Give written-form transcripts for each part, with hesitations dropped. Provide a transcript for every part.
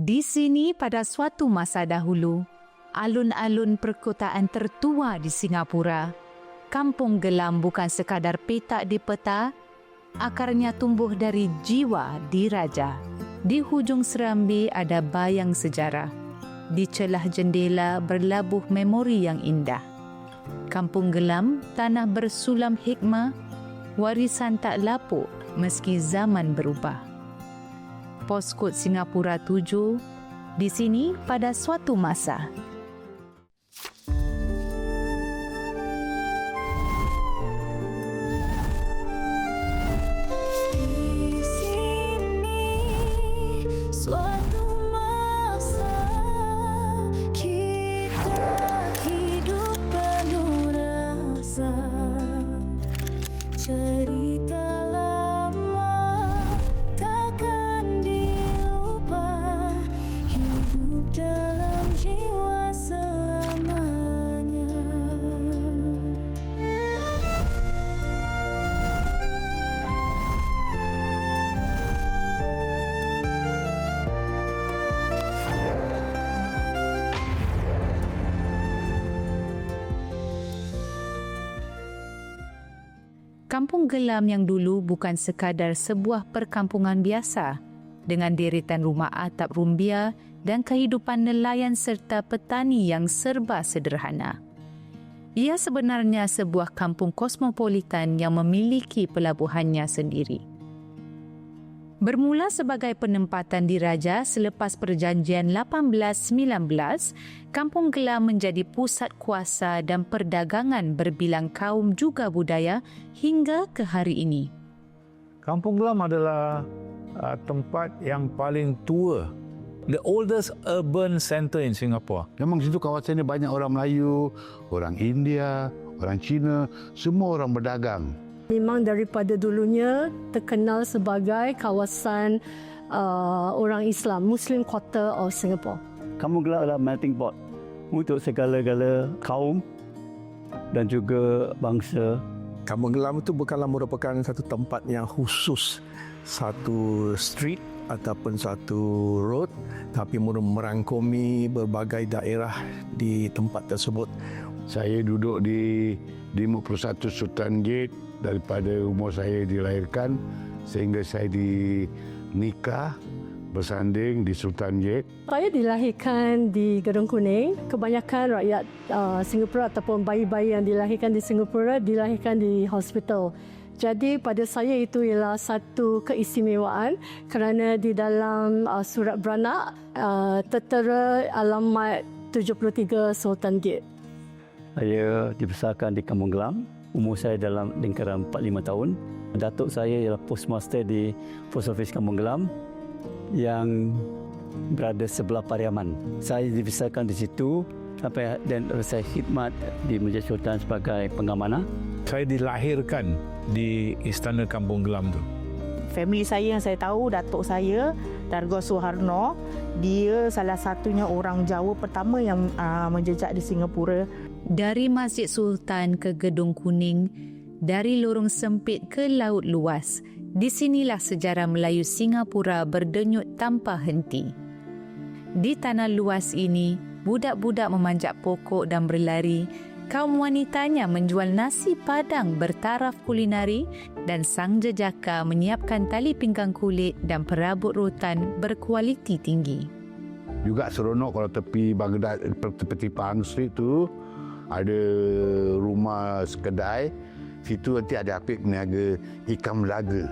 Di sini pada suatu masa dahulu, alun-alun perkotaan tertua di Singapura, Kampung Gelam bukan sekadar petak di peta, akarnya tumbuh dari jiwa diraja. Di hujung serambi ada bayang sejarah. Di celah jendela berlabuh memori yang indah. Kampung Gelam, tanah bersulam hikmah, warisan tak lapuk meski zaman berubah. Poskod Singapura 7, di sini pada suatu masa. Kampung Gelam yang dulu bukan sekadar sebuah perkampungan biasa dengan deretan rumah atap rumbia dan kehidupan nelayan serta petani yang serba sederhana. Ia sebenarnya sebuah kampung kosmopolitan yang memiliki pelabuhannya sendiri. Bermula sebagai penempatan diraja selepas perjanjian 1819, Kampung Gelam menjadi pusat kuasa dan perdagangan berbilang kaum juga budaya hingga ke hari ini. Kampung Gelam adalah tempat yang paling tua, the oldest urban centre in Singapore. Memang situ kawasan ini banyak orang Melayu, orang India, orang Cina, semua orang berdagang. Memang daripada dulunya terkenal sebagai kawasan orang Islam, Muslim Quarter of Singapore. Kampung Gelam adalah melting pot untuk segala-gala kaum dan juga bangsa. Kampung Gelam itu bukanlah merupakan satu tempat yang khusus, satu street ataupun satu road, tapi merangkumi berbagai daerah di tempat tersebut. Saya duduk di 51 Sultan Gate daripada umur saya dilahirkan sehingga saya dinikah bersanding di Sultan Gate. Saya dilahirkan di Gedung Kuning. Kebanyakan rakyat Singapura ataupun bayi-bayi yang dilahirkan di Singapura dilahirkan di hospital. Jadi pada saya itu ialah satu keistimewaan kerana di dalam surat beranak tertera alamat 73 Sultan Gate. Saya dibesarkan di Kampung Gelam. Umur saya dalam lingkaran 45 tahun. Datuk saya ialah postmaster di Post Office Kampung Gelam yang berada sebelah Pariaman. Saya dibesarkan di situ sampai dan saya khidmat di Masjid Sultan sebagai pengamanah. Saya dilahirkan di Istana Kampung Gelam tu. Family saya yang saya tahu, datuk saya, Dargah Suharno, dia salah satunya orang Jawa pertama yang menjejak di Singapura. Dari Masjid Sultan ke Gedung Kuning, dari lorong sempit ke laut luas, di sinilah sejarah Melayu Singapura berdenyut tanpa henti. Di tanah luas ini, budak-budak memanjat pokok dan berlari, kaum wanitanya menjual nasi padang bertaraf kulinari dan sang jejaka menyiapkan tali pinggang kulit dan perabot rotan berkualiti tinggi. Juga seronok kalau tepi Baghdad, tepi Pahang Street tu ada rumah kedai. Situ nanti ada apik meniaga ikan belaga.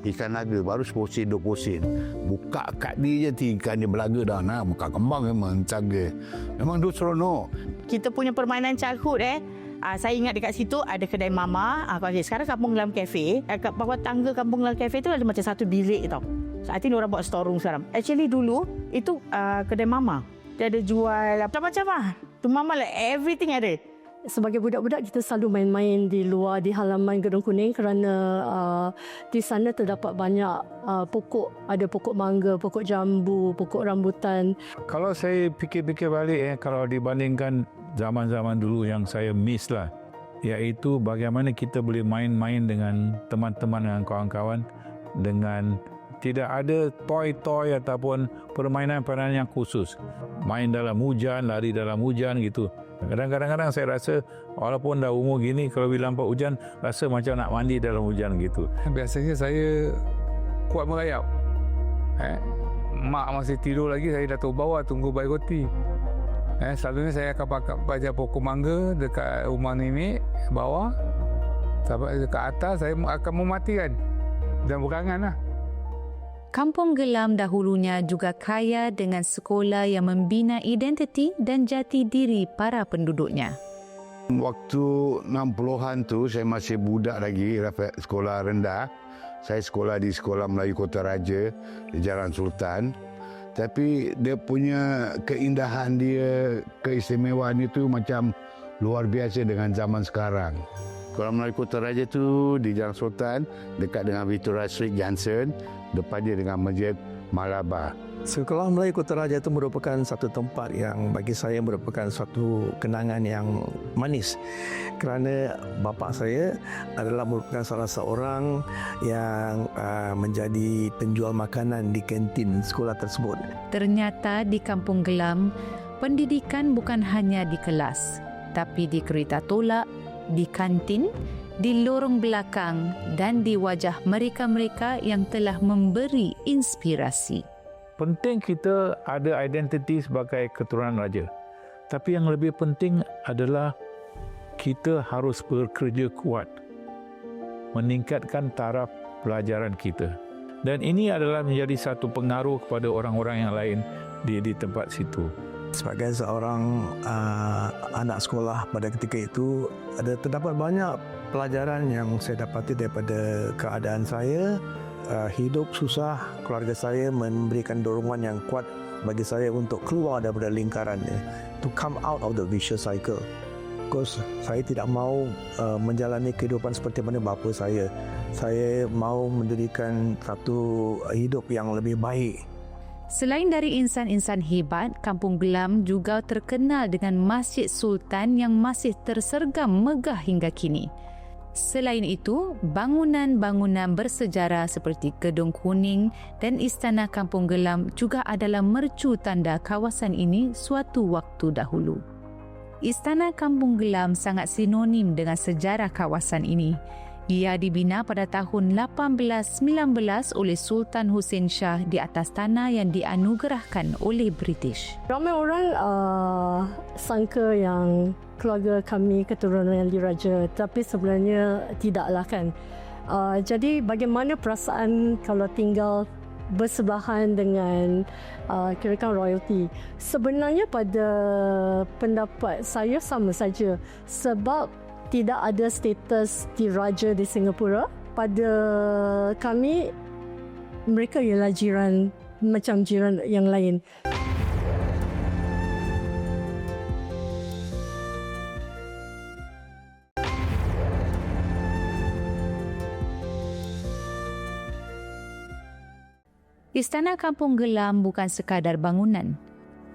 Ikan naga baru 10 sen, 20 sen. Buka kat dia je ikan dia belaga dah. Nah, muka kembang memang canggih. Memang tu seronok. Kita punya permainan childhood saya ingat dekat situ ada kedai mama. Sekarang Kampung Gelam Cafe. Kat bawah tangga Kampung Gelam Cafe tu ada macam satu bilik tau. I think orang buat store room sekarang. Actually dulu itu kedai mama. Dia ada jual macam-macam lah. Tu mama lah everything ada. Sebagai budak-budak kita selalu main-main di luar di halaman Gedung Kuning kerana di sana terdapat banyak pokok. Ada pokok mangga, pokok jambu, pokok rambutan. Kalau saya fikir-fikir balik kalau dibandingkan zaman-zaman dulu yang saya miss lah, iaitu bagaimana kita boleh main-main dengan teman-teman dan kawan-kawan dengan Tidak ada toy-toy ataupun permainan-permainan yang khusus. Main dalam hujan, lari dalam hujan gitu. Kadang-kadang saya rasa walaupun dah umur gini, kalau bila nampak hujan, rasa macam nak mandi dalam hujan gitu. Biasanya saya kuat merayap. Mak masih tidur lagi, saya dah tahu bawah tunggu bayi roti. Selalunya saya akan baca pokok mangga dekat rumah nenek bawah. Sampai dekat atas saya akan mematikan dan berangan lah. Kampung Gelam dahulunya juga kaya dengan sekolah yang membina identiti dan jati diri para penduduknya. Waktu 60-an tu saya masih budak lagi, sekolah rendah. Saya sekolah di Sekolah Melayu Kota Raja di Jalan Sultan. Tapi dia punya keindahan dia, keistimewaan itu macam luar biasa dengan zaman sekarang. Sekolah Melayu Kota Raja tu di Jalan Sultan, dekat dengan Victoria Street Johnson, depan dia dengan Masjid Malabar. Sekolah Melayu Kota Raja itu merupakan satu tempat yang bagi saya merupakan satu kenangan yang manis, kerana bapa saya adalah merupakan salah seorang yang menjadi penjual makanan di kantin sekolah tersebut. Ternyata di Kampung Gelam, pendidikan bukan hanya di kelas, tapi di kereta tolak, di kantin, di lorong belakang dan di wajah mereka-mereka yang telah memberi inspirasi. Penting kita ada identiti sebagai keturunan raja. Tapi yang lebih penting adalah kita harus bekerja kuat meningkatkan taraf pelajaran kita. Dan ini adalah menjadi satu pengaruh kepada orang-orang yang lain di tempat situ. Sebagai seorang anak sekolah pada ketika itu, terdapat banyak pelajaran yang saya dapati daripada keadaan saya. Hidup susah, keluarga saya memberikan dorongan yang kuat bagi saya untuk keluar daripada lingkaran ni, to come out of the vicious cycle. Because saya tidak mahu menjalani kehidupan seperti mana bapa saya. Saya mahu mendirikan satu hidup yang lebih baik. Selain dari insan-insan hebat, Kampung Gelam juga terkenal dengan Masjid Sultan yang masih tersergam megah hingga kini. Selain itu, bangunan-bangunan bersejarah seperti Gedung Kuning dan Istana Kampung Gelam juga adalah mercu tanda kawasan ini suatu waktu dahulu. Istana Kampung Gelam sangat sinonim dengan sejarah kawasan ini. Ia dibina pada tahun 1819 oleh Sultan Hussein Shah di atas tanah yang dianugerahkan oleh British. Ramai orang sangka yang keluarga kami keturunan diraja, tapi sebenarnya tidaklah kan. Jadi bagaimana perasaan kalau tinggal bersebelahan dengan kira-kira royalty? Sebenarnya pada pendapat saya sama saja, sebab tidak ada status diraja di Singapura. Pada kami, mereka ialah jiran macam jiran yang lain. Istana Kampung Gelam bukan sekadar bangunan.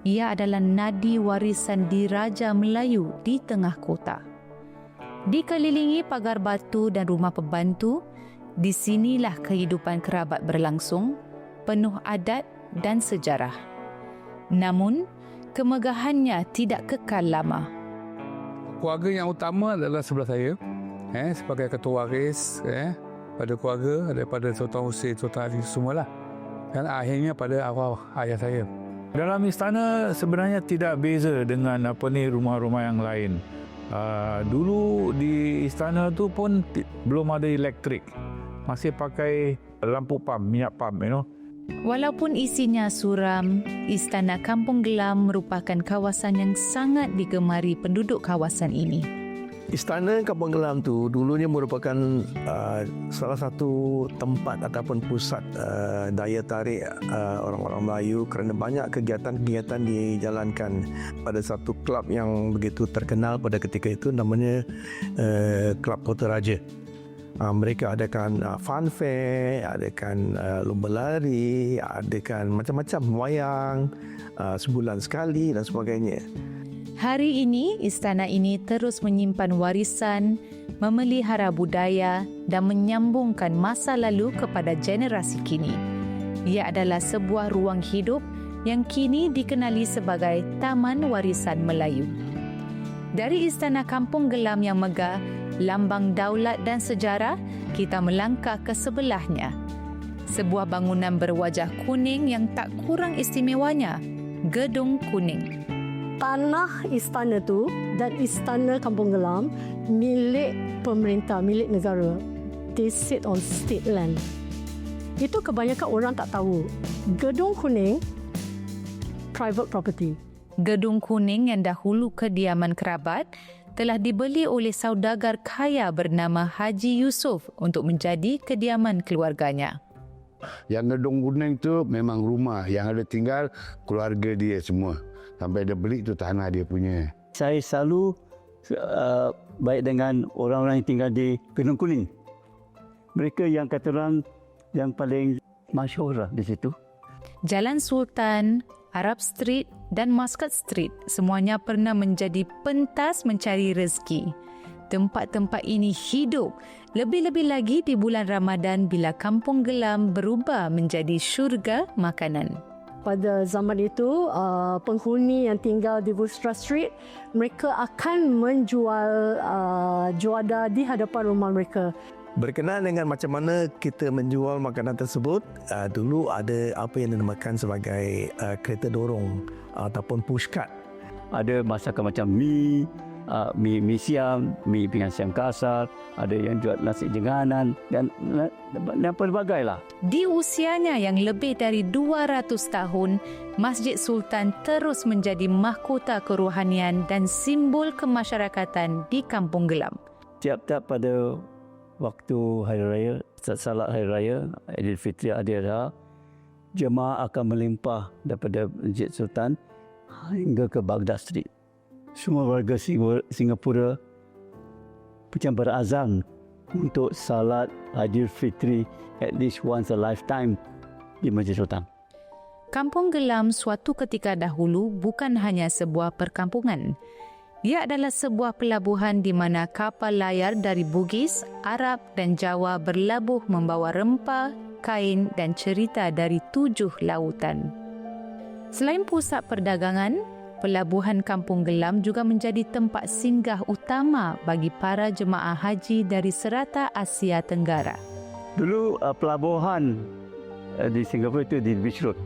Ia adalah nadi warisan diraja Melayu di tengah kota. Dikelilingi pagar batu dan rumah pembantu, di sinilah kehidupan kerabat berlangsung, penuh adat dan sejarah. Namun, kemegahannya tidak kekal lama. Keluarga yang utama adalah sebelah saya, sebagai ketua waris pada keluarga daripada Sultan Hussein, Sultan Aziz semualah. Dan akhirnya pada arwah ayah saya. Dalam istana sebenarnya tidak beza dengan rumah-rumah yang lain. Dulu di istana tu pun belum ada elektrik. Masih pakai lampu pam, minyak pam, Walaupun isinya suram, Istana Kampung Gelam merupakan kawasan yang sangat digemari penduduk kawasan ini. Istana Kampung Gelam tu dulunya merupakan salah satu tempat ataupun pusat daya tarik orang-orang Melayu, kerana banyak kegiatan-kegiatan dijalankan pada satu klub yang begitu terkenal pada ketika itu, namanya Klub Kota Raja. Mereka adakan fun fair, adakan lomba lari, adakan macam-macam wayang sebulan sekali dan sebagainya. Hari ini, istana ini terus menyimpan warisan, memelihara budaya dan menyambungkan masa lalu kepada generasi kini. Ia adalah sebuah ruang hidup yang kini dikenali sebagai Taman Warisan Melayu. Dari Istana Kampung Gelam yang megah, lambang daulat dan sejarah, kita melangkah ke sebelahnya. Sebuah bangunan berwajah kuning yang tak kurang istimewanya, Gedung Kuning. Tanah istana tu dan Istana Kampung Gelam milik pemerintah, milik negara. They sit on state land. Itu kebanyakan orang tak tahu. Gedung Kuning, private property. Gedung Kuning yang dahulu kediaman kerabat telah dibeli oleh saudagar kaya bernama Haji Yusof untuk menjadi kediaman keluarganya. Yang Gedung Kuning tu memang rumah. Yang ada tinggal keluarga dia semua. Sampai dia beli tu tanah dia punya. Saya selalu baik dengan orang-orang yang tinggal di Gedung Kuning. Mereka yang kata orang yang paling masyhur lah di situ. Jalan Sultan, Arab Street dan Muscat Street semuanya pernah menjadi pentas mencari rezeki. Tempat-tempat ini hidup, lebih-lebih lagi di bulan Ramadan bila Kampung Gelam berubah menjadi syurga makanan. Pada zaman itu, penghuni yang tinggal di Busra Street, mereka akan menjual juada di hadapan rumah mereka. Berkenaan dengan macam mana kita menjual makanan tersebut, dulu ada apa yang dinamakan sebagai kereta dorong ataupun pushcart. Ada masakan macam mi siam, mi pinggan siam kasar, ada yang jual nasi jenganan dan pelbagai lah. Di usianya yang lebih dari 200 tahun, Masjid Sultan terus menjadi mahkota kerohanian dan simbol kemasyarakatan di Kampung Gelam. Tiap-tiap pada waktu Hari Raya, salat Hari Raya, Aidilfitri, Hari Adha, jemaah akan melimpah daripada Masjid Sultan hingga ke Baghdad Street. Semua warga Singapura macam berazam untuk salat Aidilfitri at least once a lifetime di Masjid Sultan. Kampung Gelam suatu ketika dahulu bukan hanya sebuah perkampungan. Ia adalah sebuah pelabuhan di mana kapal layar dari Bugis, Arab dan Jawa berlabuh membawa rempah, kain dan cerita dari 7 lautan. Selain pusat perdagangan, pelabuhan Kampung Gelam juga menjadi tempat singgah utama bagi para jemaah haji dari serata Asia Tenggara. Dulu pelabuhan di Singapura itu di Beach Road.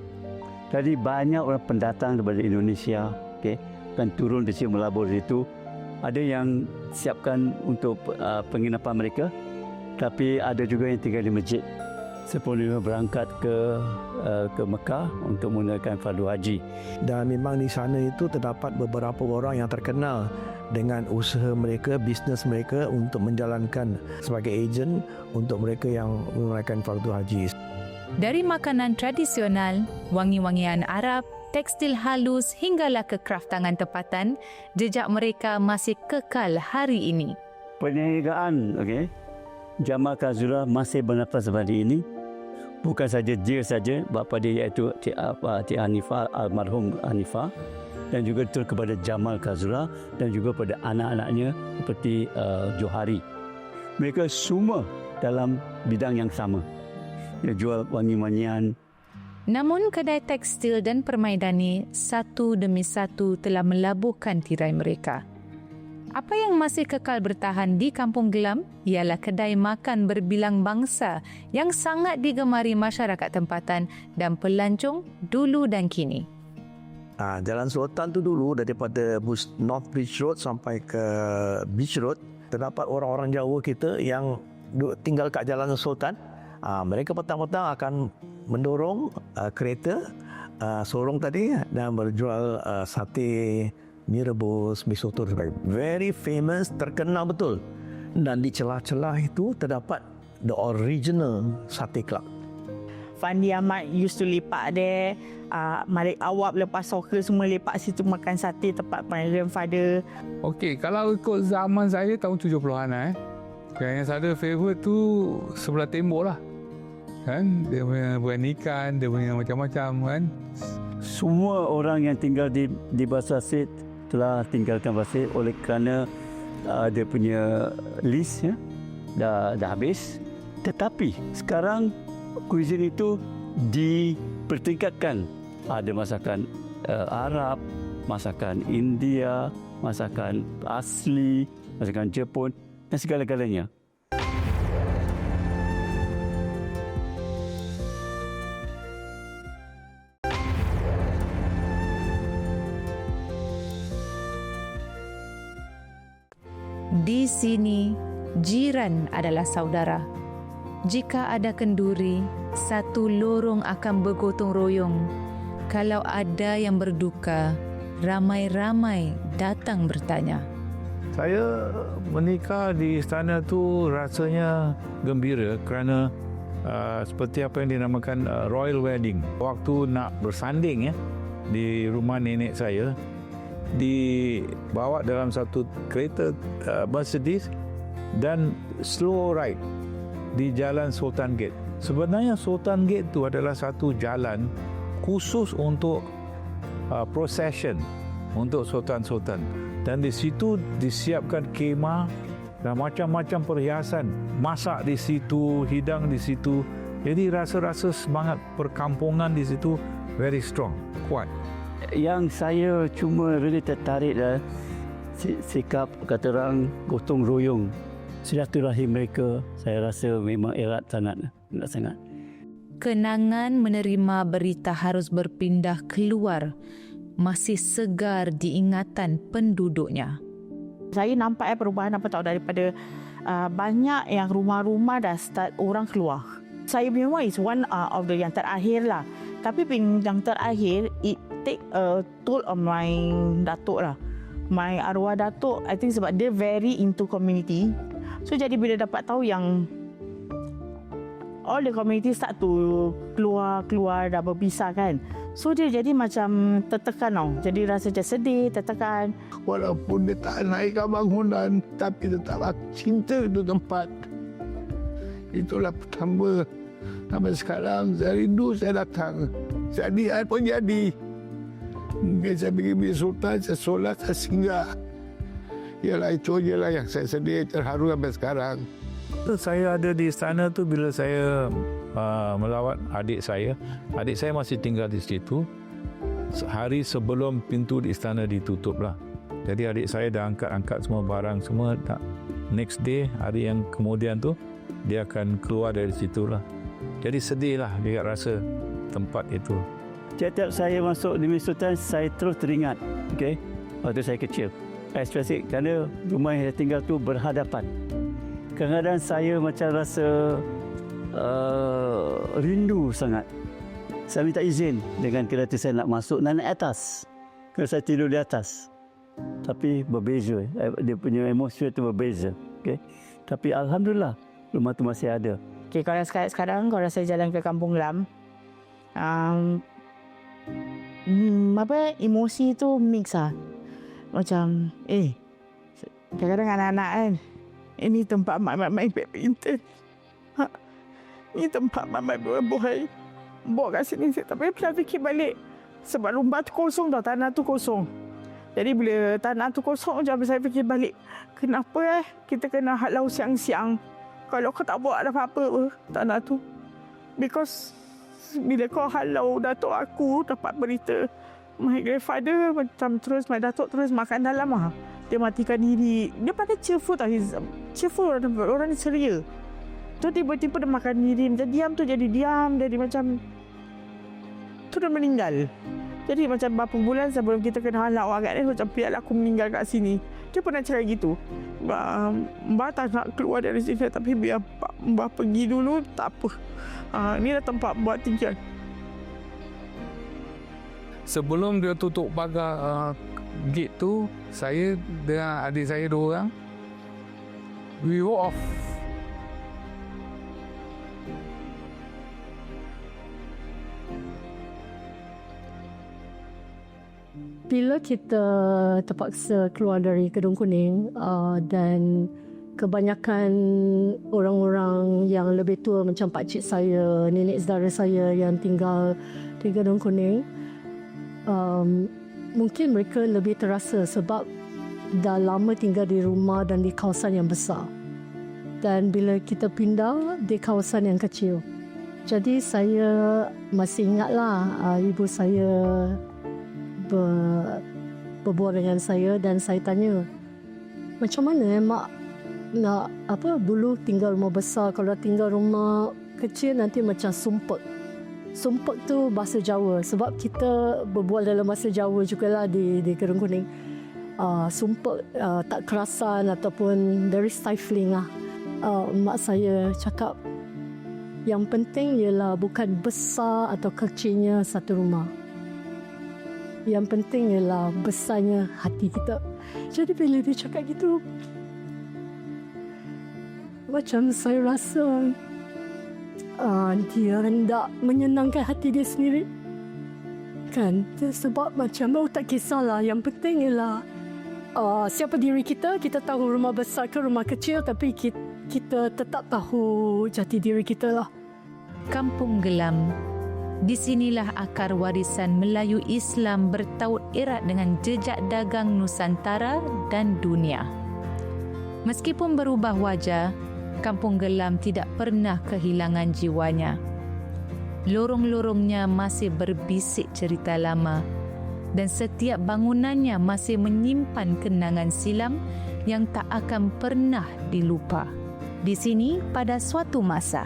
Jadi banyak orang pendatang daripada Indonesia, kan turun di sini melabur di situ. Ada yang siapkan untuk penginapan mereka, tapi ada juga yang tinggal di masjid sebelum berangkat ke Mekah untuk menunaikan fardu haji. Dan memang di sana itu terdapat beberapa orang yang terkenal dengan usaha mereka, bisnes mereka untuk menjalankan sebagai ejen untuk mereka yang menunaikan fardu haji. Dari makanan tradisional, wangi-wangian Arab, tekstil halus hinggalah ke kraft tangan tempatan, jejak mereka masih kekal hari ini. Perniagaan, Jamal Khazura masih bernafas seperti ini. Bukan saja dia saja, bapa dia iaitu Cik Hanifah, almarhum Hanifah, dan juga betul kepada Jamal Khazura dan juga pada anak-anaknya seperti Johari. Mereka semua dalam bidang yang sama. Dia jual wangi-wangian. Namun kedai tekstil dan permaidani satu demi satu telah melabuhkan tirai mereka. Apa yang masih kekal bertahan di Kampung Gelam ialah kedai makan berbilang bangsa yang sangat digemari masyarakat tempatan dan pelancong dulu dan kini. Jalan Sultan tu dulu daripada North Beach Road sampai ke Beach Road, terdapat orang-orang Jawa kita yang tinggal kat Jalan Sultan. Mereka petang-petang akan mendorong kereta sorong tadi dan berjual sate, mi rebus, mi soto dan sebagainya. Very famous, terkenal betul. Dan di celah-celah itu terdapat the original Satay Club. Fandi Ahmad used to lepak there. Malik Awab lepas soccer semua lepak situ makan sate tempat my grandfather. Okey, kalau ikut zaman saya tahun 70-an yang saya favourite tu sebelah tembok lah. Kan dia punya buah ikan, dia punya macam-macam kan. Semua orang yang tinggal di Basar Sid telah tinggalkan Basar oleh kerana dia punya list dah habis. Tetapi sekarang kuisin itu dipertingkatkan. Ada masakan Arab, masakan India, masakan asli, masakan Jepun dan segala-galanya. Di sini, jiran adalah saudara. Jika ada kenduri, satu lorong akan bergotong royong. Kalau ada yang berduka, ramai-ramai datang bertanya. Saya menikah di istana tu rasanya gembira kerana seperti apa yang dinamakan royal wedding. Waktu nak bersanding di rumah nenek saya, dibawa dalam satu kereta Mercedes dan slow ride di Jalan Sultan Gate. Sebenarnya Sultan Gate tu adalah satu jalan khusus untuk procession untuk sultan-sultan, dan di situ disiapkan kemah dan macam-macam perhiasan, masak di situ, hidang di situ. Jadi rasa-rasa semangat perkampungan di situ very strong, kuat. Yang saya cuma really tertarik adalah sikap kata orang gotong royong, silaturahim mereka. Saya rasa memang erat sangat. Kenangan menerima berita harus berpindah keluar masih segar di ingatan penduduknya. Saya nampak perubahan apa tahu daripada banyak yang rumah-rumah dah start orang keluar. Saya memang is one of the yang terakhir lah. Tapi yang terakhir, it take a toll on my datuk lah. My arwah datuk, I think sebab dia very into community. So jadi bila dapat tahu yang all the community start to keluar dah berpisah kan. So dia jadi macam tertekan tau. Jadi rasa macam sedih, tertekan. Walaupun dia tak naikkan bangunan, tapi tetaplah cinta itu tempat. Itulah pertama. Sampai sekarang saya rindu saya datang. Jadi pun jadi. Mungkin saya pergi Bilik Sultan, saya solat, saya singgah. Ialah itu je yang saya sedih, terharu sampai sekarang. Saya ada di istana tu bila saya melawat adik saya. Adik saya masih tinggal di situ. Hari sebelum pintu di istana ditutup lah. Jadi adik saya dah angkat semua barang semua. Next day, hari yang kemudian tu, dia akan keluar dari situ lah. Jadi sedih lah dia rasa tempat itu. Setiap saya masuk di Bilik Sultan, saya terus teringat, waktu saya kecil. Especially kerana rumah yang saya tinggal tu berhadapan. Kadang-kadang saya macam rasa rindu sangat. Saya minta izin dengan kereta saya nak masuk dan naik atas. Kerana saya tidur di atas. Tapi berbeza. Dia punya emosi itu berbeza. Tapi Alhamdulillah, rumah tu masih ada. Kalau sekarang kalau saya jalan ke Kampung Glam, emosi tu mix lah. Macam kadang-kadang anak-anak kan, ini tempat mak main badminton. Ini tempat mak main bola. Bawa kat sini. Tapi saya fikir balik, sebab rumah tu kosong tau, tanah tu kosong. Jadi bila tanah tu kosong, macam saya fikir balik, kenapa kita kena halau siang-siang kalau kau tak buat apa-apa tanah tu. Because bila kau halau datuk aku dapat berita, my grandfather macam terus, my datuk terus makan dalam lah. Dia matikan diri. Dia pakai cheerful tau. Cheerful, orang ni ceria. Tu tiba-tiba dia makan diri. Macam diam tu jadi diam. Jadi macam tu dia meninggal. Jadi macam berapa bulan sebelum kita kena halau agak ni, macam biarlah aku meninggal kat sini. Dia pernah cakap gitu. Mbak tak nak keluar dari sini, tapi biar Mbak pergi dulu, tak apa. Ni dah tempat buat tinggal. Sebelum dia tutup pagar gate tu, saya dengan adik saya 2 orang, we walk off. Bila kita terpaksa keluar dari Gedung Kuning dan kebanyakan orang-orang yang lebih tua macam pakcik saya, nenek saudara saya yang tinggal di Gedung Kuning, mungkin mereka lebih terasa sebab dah lama tinggal di rumah dan di kawasan yang besar. Dan bila kita pindah di kawasan yang kecil, Jadi saya masih ingatlah ibu saya berbual dengan saya dan saya tanya, macam mana mak nak dulu tinggal rumah besar, kalau tinggal rumah kecil nanti macam sumpek. Sumpek tu bahasa Jawa sebab kita berbual dalam bahasa Jawa jugalah di Gerung Kuning. Sumpek tak kerasan ataupun very stifling lah. Mak saya cakap yang penting ialah bukan besar atau kecilnya satu rumah. Yang penting ialah besarnya hati kita. Jadi bila dia cakap gitu, macam saya rasa dia hendak menyenangkan hati dia sendiri. Kan? Sebab macam tak kisahlah. Yang penting ialah siapa diri kita. Kita tahu rumah besar ke rumah kecil, tapi kita tetap tahu jati diri kita lah. Kampung Gelam. Di sinilah akar warisan Melayu Islam bertaut erat dengan jejak dagang Nusantara dan dunia. Meskipun berubah wajah, Kampung Gelam tidak pernah kehilangan jiwanya. Lorong-lorongnya masih berbisik cerita lama dan setiap bangunannya masih menyimpan kenangan silam yang tak akan pernah dilupa. Di sini pada suatu masa,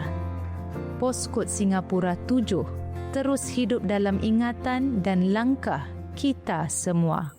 Poskot Singapura 7 terus hidup dalam ingatan dan langkah kita semua.